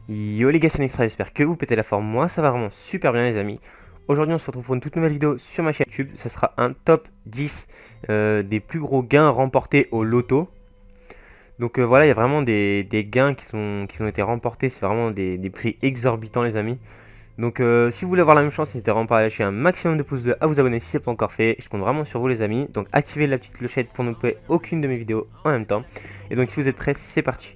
Yo les gars, c'est Nextra, j'espère que vous pétez la forme. Moi ça va vraiment super bien les amis. Aujourd'hui on se retrouve pour une toute nouvelle vidéo sur ma chaîne YouTube. Ce sera un top 10 des plus gros gains remportés au loto. Donc voilà, il y a vraiment des gains qui ont été remportés. C'est vraiment des prix exorbitants les amis. Donc si vous voulez avoir la même chance, n'hésitez vraiment pas à lâcher un maximum de pouces bleus, à vous abonner si ce n'est pas encore fait. Je compte vraiment sur vous les amis. Donc activez la petite clochette pour ne louper aucune de mes vidéos en même temps. Et donc si vous êtes prêts, c'est parti.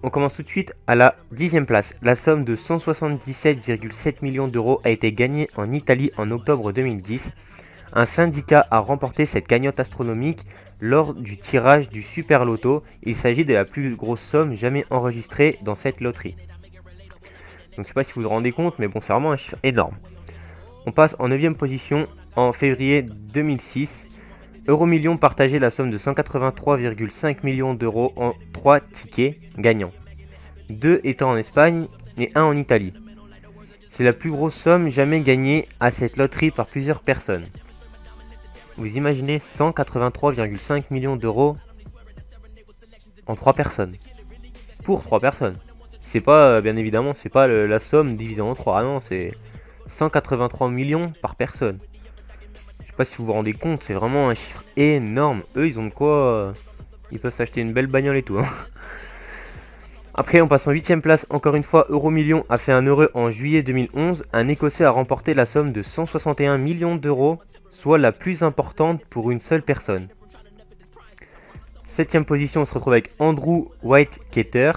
On commence tout de suite à la 10e place. La somme de 177,7 millions d'euros a été gagnée en Italie en octobre 2010. Un syndicat a remporté cette cagnotte astronomique lors du tirage du Super Loto. Il s'agit de la plus grosse somme jamais enregistrée dans cette loterie. Donc je sais pas si vous vous rendez compte, mais bon, c'est vraiment un chiffre énorme. On passe en 9e position en février 2006. Euromillions partageait la somme de 183,5 millions d'euros en 3 tickets gagnants, 2 étant en Espagne et 1 en Italie. C'est la plus grosse somme jamais gagnée à cette loterie par plusieurs personnes. Vous imaginez 183,5 millions d'euros en 3 personnes. Pour 3 personnes. C'est pas, bien évidemment, c'est pas la somme divisée en 3, ah non, c'est 183 millions par personne. Je sais pas si vous vous rendez compte, c'est vraiment un chiffre énorme. Eux, ils ont de quoi... ils peuvent s'acheter une belle bagnole et tout. Hein. Après, on passe en 8e place. Encore une fois, Euromillions a fait un heureux en juillet 2011. Un Écossais a remporté la somme de 161 millions d'euros, soit la plus importante pour une seule personne. 7e position, on se retrouve avec Andrew Whitaker.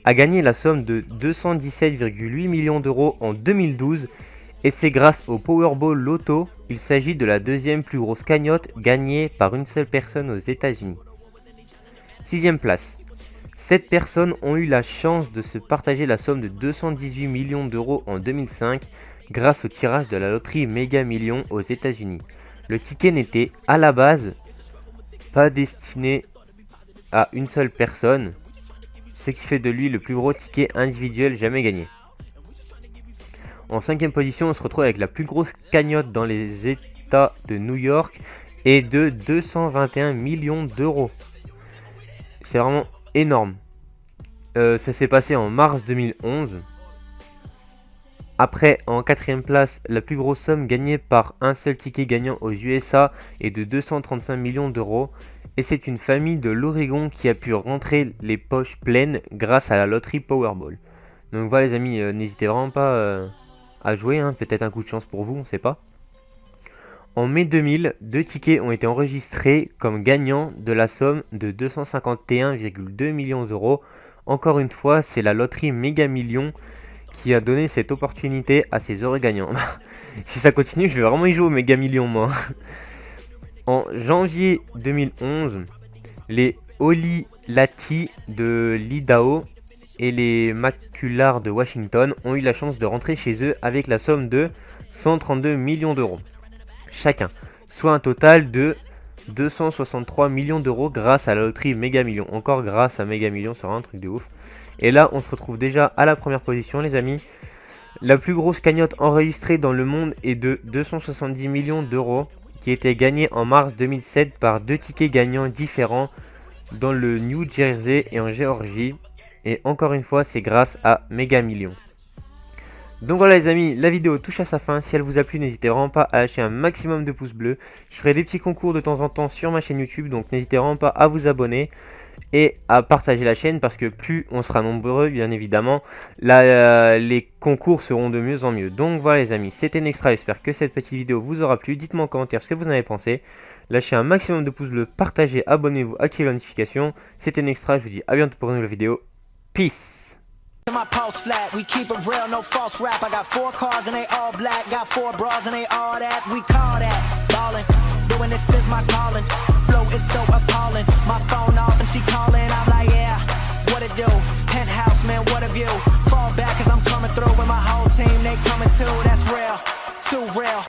A gagné la somme de 217,8 millions d'euros en 2012. Et c'est grâce au Powerball Loto. Il s'agit de la deuxième plus grosse cagnotte gagnée par une seule personne aux États-Unis. 6e place. 7 personnes ont eu la chance de se partager la somme de 218 millions d'euros en 2005 grâce au tirage de la loterie Mega Millions aux États-Unis. Le ticket n'était à la base pas destiné à une seule personne, ce qui fait de lui le plus gros ticket individuel jamais gagné. En 5e position, on se retrouve avec la plus grosse cagnotte dans les États de New York et de 221 millions d'euros. C'est vraiment énorme. Ça s'est passé en mars 2011. Après, en 4e place, la plus grosse somme gagnée par un seul ticket gagnant aux USA est de 235 millions d'euros. Et c'est une famille de l'Oregon qui a pu rentrer les poches pleines grâce à la loterie Powerball. Donc voilà les amis, n'hésitez vraiment pas... à jouer, hein. Peut-être un coup de chance pour vous, on ne sait pas. En mai 2000, 2 tickets ont été enregistrés comme gagnants de la somme de 251,2 millions d'euros. Encore une fois, c'est la loterie Mega Millions qui a donné cette opportunité à ces heureux gagnants. Si ça continue, je vais vraiment y jouer au Mega Millions moi. En janvier 2011, les Ohlilati de l'Idaho et les Maculars de Washington ont eu la chance de rentrer chez eux avec la somme de 132 millions d'euros chacun, soit un total de 263 millions d'euros grâce à la loterie Mega Millions. Encore grâce à Mega Millions, c'est un truc de ouf. Et là, on se retrouve déjà à la première position, les amis. La plus grosse cagnotte enregistrée dans le monde est de 270 millions d'euros, qui a été gagnée en mars 2007 par 2 tickets gagnants différents dans le New Jersey et en Géorgie. Et encore une fois, c'est grâce à Mega Millions. Donc voilà les amis, la vidéo touche à sa fin. Si elle vous a plu, n'hésitez vraiment pas à lâcher un maximum de pouces bleus. Je ferai des petits concours de temps en temps sur ma chaîne YouTube. Donc n'hésitez vraiment pas à vous abonner et à partager la chaîne. Parce que plus on sera nombreux, bien évidemment, les concours seront de mieux en mieux. Donc voilà les amis, c'était Nextra. J'espère que cette petite vidéo vous aura plu. Dites-moi en commentaire ce que vous en avez pensé. Lâchez un maximum de pouces bleus, partagez, abonnez-vous, activez la notification. C'était Nextra, je vous dis à bientôt pour une nouvelle vidéo. Peace. My pulse flat, we keep it real, no false rap. I got 4 cars and they all black, got 4 bras and they all that. We call that ballin', doing this is my calling. Flow is so appalling, my phone off and she calling. I'm like, yeah, what it do? Penthouse, man, what a view. Fall back cause I'm coming through with my whole team, they coming too. That's real, too real.